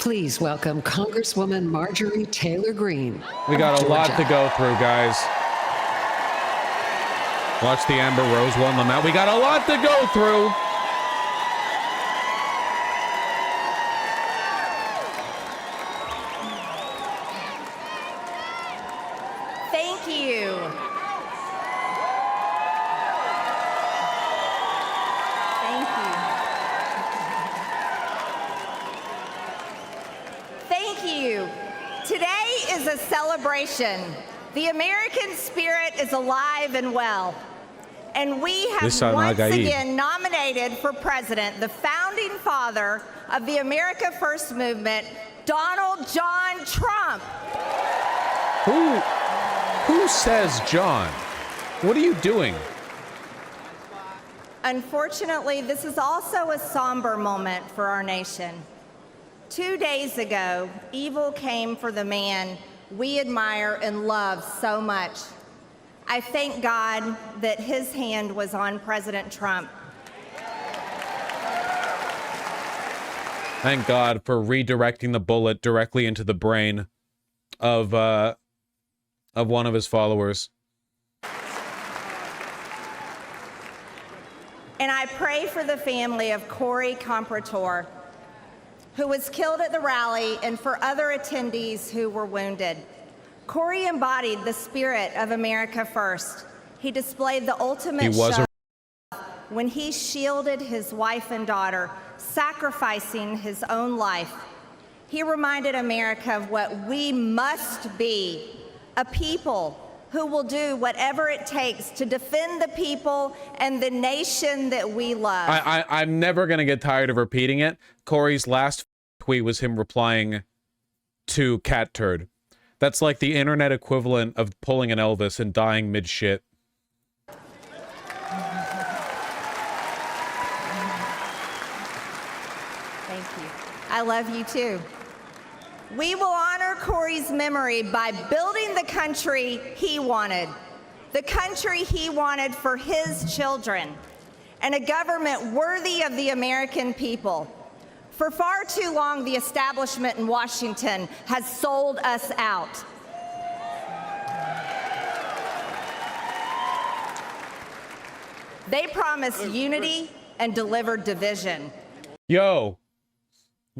Please welcome Congresswoman Marjorie Taylor Greene. We got a lot to go through, guys. Watch the Amber Rose one, Lamette. We got a lot to go through. Thank you. Thank you. Thank you. Today is a celebration. The American spirit is alive and well. And we have once again nominated for president the founding father of the America First movement, Donald John Trump. Who says John? What are you doing? Unfortunately, this is also a somber moment for our nation. 2 days ago, evil came for the man we admire and love so much. I thank God that his hand was on President Trump. Thank God for redirecting the bullet directly into the brain of one of his followers. And I pray for the family of Corey Comprator, who was killed at the rally, and for other attendees who were wounded. Corey embodied the spirit of America First. He displayed the ultimate show when he shielded his wife and daughter, sacrificing his own life. He reminded America of what we must be, a people who will do whatever it takes to defend the people and the nation that we love. I'm never going to get tired of repeating it. Corey's last tweet was him replying to Cat Turd. That's like the internet equivalent of pulling an Elvis and dying mid-shit. Thank you. I love you too. We will honor Corey's memory by building the country he wanted, the country he wanted for his children, and a government worthy of the American people. For far too long, the establishment in Washington has sold us out. They promised unity and delivered division. Yo,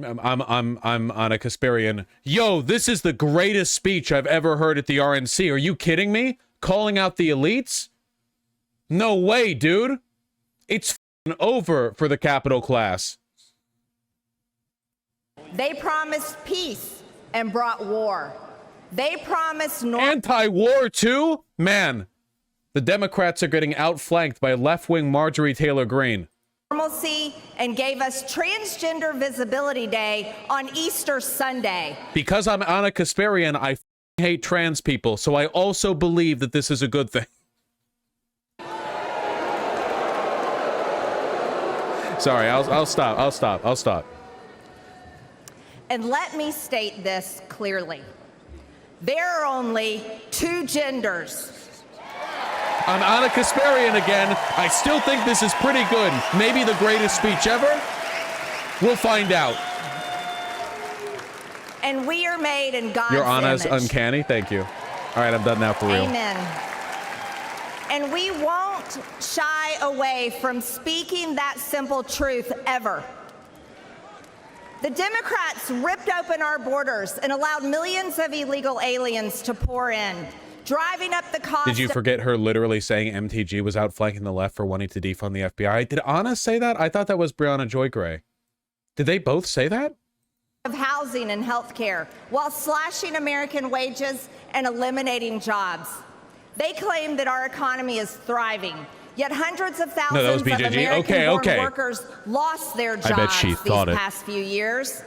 I'm on a Kasperian. Yo, this is the greatest speech I've ever heard at the RNC. Are you kidding me? Calling out the elites? No way, dude. It's over for the capital class. They promised peace and brought war. They promised anti-war too? Man, the Democrats are getting outflanked by left-wing Marjorie Taylor Greene. Normalcy and gave us Transgender Visibility Day on Easter Sunday. Because I'm Anna Kasperian, I hate trans people, so I also believe that this is a good thing. Sorry, I'll stop. And let me state this clearly. There are only two genders. I'm Anna Kasperian again. I still think this is pretty good. Maybe the greatest speech ever. We'll find out. And we are made in God's Your Anna's image. Uncanny. Thank you. All right, I'm done now for real. Amen. And we won't shy away from speaking that simple truth ever. The Democrats ripped open our borders and allowed millions of illegal aliens to pour in, driving up the cost. Did you forget her literally saying MTG was outflanking the left for wanting to defund the FBI? Did Anna say that? I thought that was Brianna Joy Gray. Did they both say that? Of housing and health care, while slashing American wages and eliminating jobs. They claim that our economy is thriving, yet hundreds of thousands of American-born workers lost their jobs these past few years.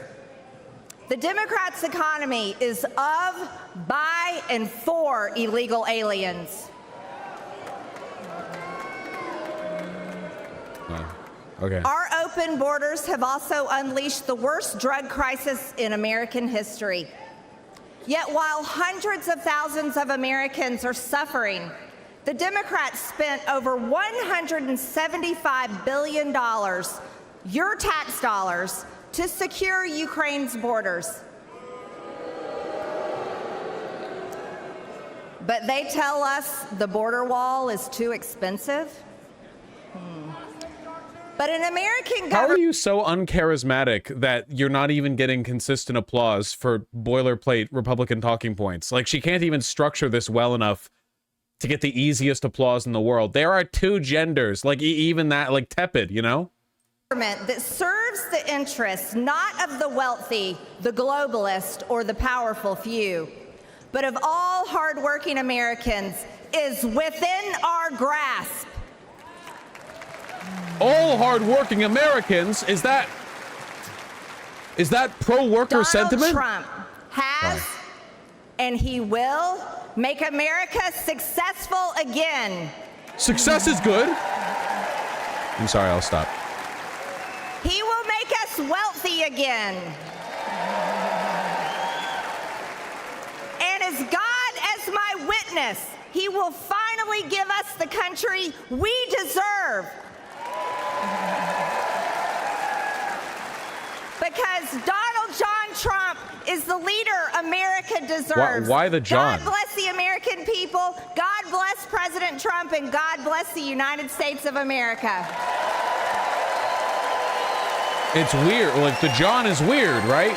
The Democrats' economy is of, by, and for illegal aliens. Our open borders have also unleashed the worst drug crisis in American history. Yet while hundreds of thousands of Americans are suffering, the Democrats spent over $175 billion, your tax dollars, to secure Ukraine's borders. But they tell us the border wall is too expensive. But an American How are government... you so uncharismatic that you're not even getting consistent applause for boilerplate Republican talking points? Like, she can't even structure this well enough to get the easiest applause in the world. There are two genders, like even that, like tepid, you know? That serves the interests not of the wealthy, the globalist, or the powerful few, but of all hardworking Americans is within our grasp. All hardworking Americans, is that pro-worker sentiment? Donald Trump has, and he will, make America successful again. Success is good. I'm sorry, I'll stop. He will make us wealthy again. And as God as my witness, he will finally give us the country we deserve. Because Donald John Trump is the leader America deserves. Why the John? God bless the American people. God bless President Trump, and God bless the United States of America. It's weird. Like, the John is weird, right?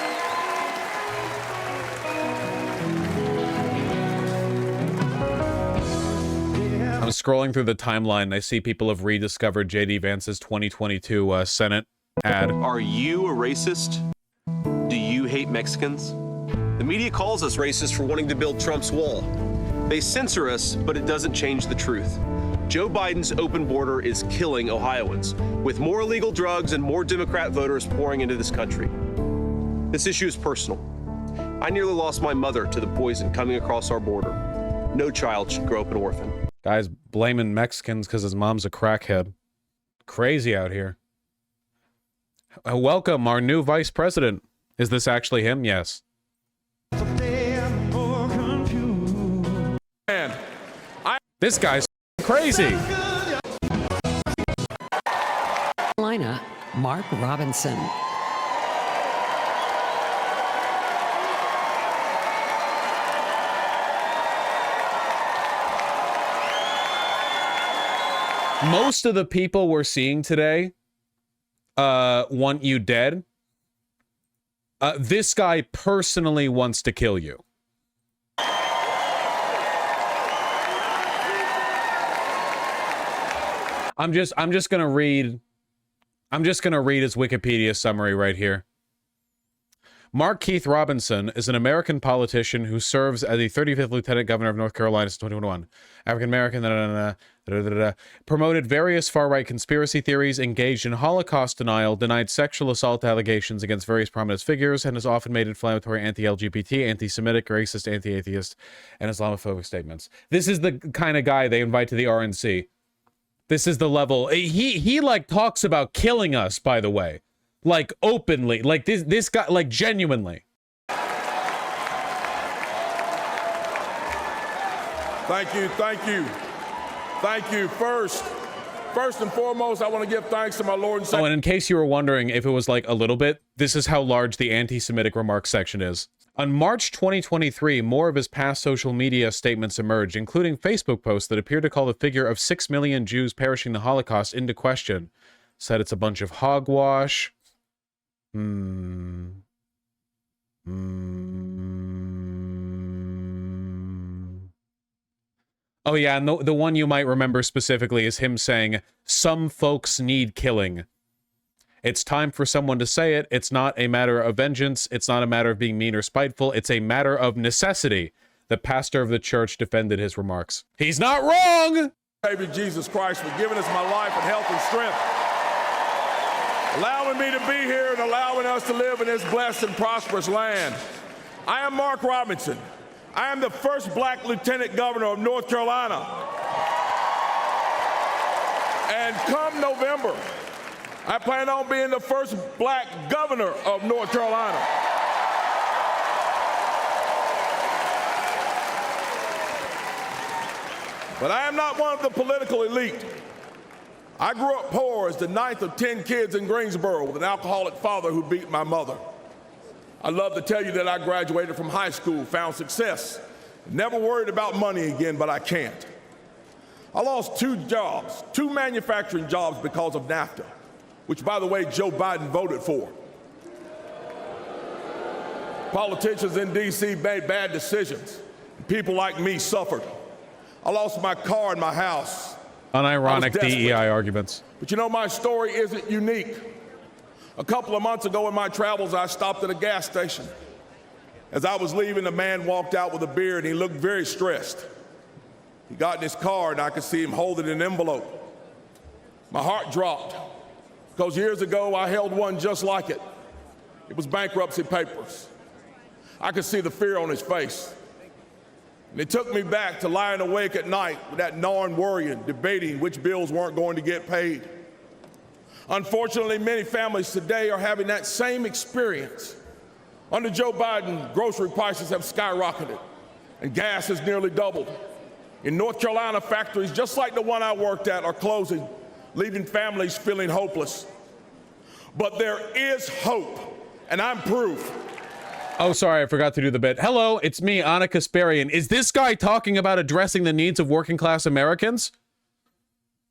I'm scrolling through the timeline and I see people have rediscovered J.D. Vance's 2022 Senate ad. Are you a racist? Do you hate Mexicans? The media calls us racist for wanting to build Trump's wall. They censor us, but it doesn't change the truth. Joe Biden's open border is killing Ohioans, with more illegal drugs and more Democrat voters pouring into this country. This issue is personal. I nearly lost my mother to the poison coming across our border. No child should grow up an orphan. Guy's blaming Mexicans because his mom's a crackhead. Crazy out here. Welcome, our new vice president. Is this actually him? Yes. This guy's crazy. Carolina, Mark Robinson. Most of the people we're seeing today want you dead. This guy personally wants to kill you. I'm just gonna read his Wikipedia summary right here. Mark Keith Robinson is an American politician who serves as the 35th Lieutenant Governor of North Carolina since 2021. African-American, promoted various far-right conspiracy theories, engaged in Holocaust denial, denied sexual assault allegations against various prominent figures, and has often made inflammatory anti-LGBT, anti-Semitic, racist, anti-atheist, and Islamophobic statements. This is the kind of guy they invite to the RNC. This is the level. He like talks about killing us, by the way. Like openly, like this guy, like genuinely. Thank you. First and foremost, I want to give thanks to my Lord and Savior. Oh, and in case you were wondering if it was like a little bit, this is how large the anti-Semitic remarks section is. On March 2023, more of his past social media statements emerged, including Facebook posts that appear to call the figure of 6 million Jews perishing in the Holocaust into question. Said it's a bunch of hogwash. Oh yeah, and the one you might remember specifically is him saying, "Some folks need killing. It's time for someone to say it. It's not a matter of vengeance. It's not a matter of being mean or spiteful. It's a matter of necessity." The pastor of the church defended his remarks. He's not wrong! Savior Jesus Christ for giving us my life and health and strength, allowing me to be here and allowing us to live in this blessed and prosperous land. I am Mark Robinson. I am the first black lieutenant governor of North Carolina. And come November, I plan on being the first black governor of North Carolina. But I am not one of the political elite. I grew up poor as the ninth of 10 kids in Greensboro with an alcoholic father who beat my mother. I love to tell you that I graduated from high school, found success, never worried about money again, but I can't. I lost 2 jobs, 2 manufacturing jobs because of NAFTA, which, by the way, Joe Biden voted for. Politicians in D.C. made bad decisions. People like me suffered. I lost my car and my house. Unironic DEI arguments. But you know, my story isn't unique. A couple of months ago in my travels, I stopped at a gas station. As I was leaving, a man walked out with a beard, and he looked very stressed. He got in his car, and I could see him holding an envelope. My heart dropped, because years ago, I held one just like it. It was bankruptcy papers. I could see the fear on his face. And it took me back to lying awake at night with that gnawing worrying, debating which bills weren't going to get paid. Unfortunately, many families today are having that same experience. Under Joe Biden, grocery prices have skyrocketed, and gas has nearly doubled. In North Carolina, factories just like the one I worked at are closing, leaving families feeling hopeless. But there is hope, and I'm proof. Oh, sorry, I forgot to do the bit. Hello, it's me, Anna Kasparian. Is this guy talking about addressing the needs of working class Americans?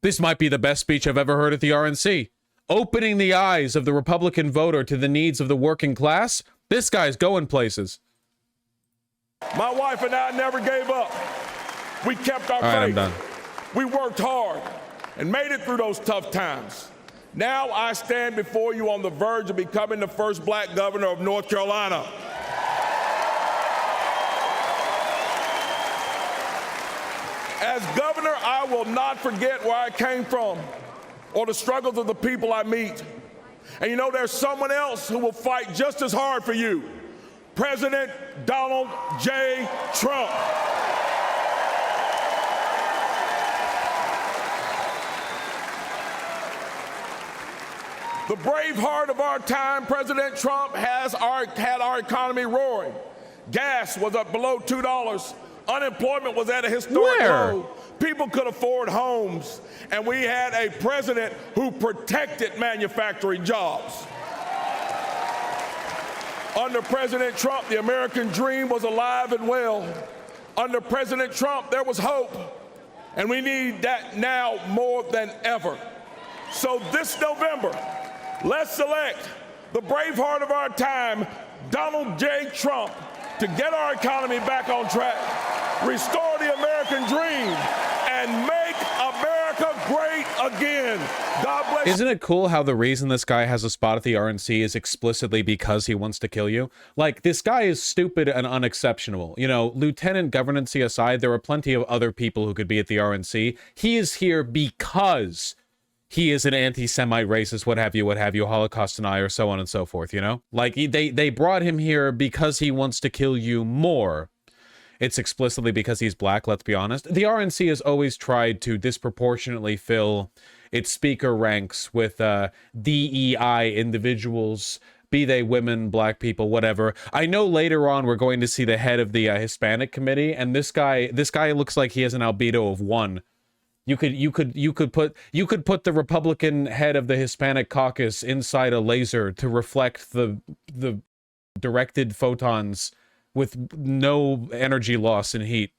This might be the best speech I've ever heard at the RNC. Opening the eyes of the Republican voter to the needs of the working class? This guy's going places. My wife and I never gave up. We kept our faith. All right, I'm done. We worked hard and made it through those tough times. Now I stand before you on the verge of becoming the first black governor of North Carolina. As governor, I will not forget where I came from or the struggles of the people I meet. And you know, there's someone else who will fight just as hard for you. President Donald J. Trump. The brave heart of our time, President Trump had our economy roaring. Gas was up below $2. Unemployment was at a historic low. People could afford homes, and we had a president who protected manufacturing jobs. Under President Trump, the American dream was alive and well. Under President Trump, there was hope, and we need that now more than ever. So this November, let's select the brave heart of our time, Donald J. Trump, to get our economy back on track, restore the American dream, and make America great again. God bless. Isn't it cool how the reason this guy has a spot at the RNC is explicitly because he wants to kill you? Like, this guy is stupid and unexceptional. You know, lieutenant governancy aside, there are plenty of other people who could be at the RNC. He is here because he is an anti-Semite, racist, what have you, Holocaust denier, so on and so forth, you know? Like, they brought him here because he wants to kill you more. It's explicitly because he's black, let's be honest. The RNC has always tried to disproportionately fill its speaker ranks with DEI individuals, be they women, black people, whatever. I know later on we're going to see the head of the Hispanic committee, and this guy looks like he has an albedo of 1. You could put the Republican head of the Hispanic caucus inside a laser to reflect the directed photons with no energy loss and heat.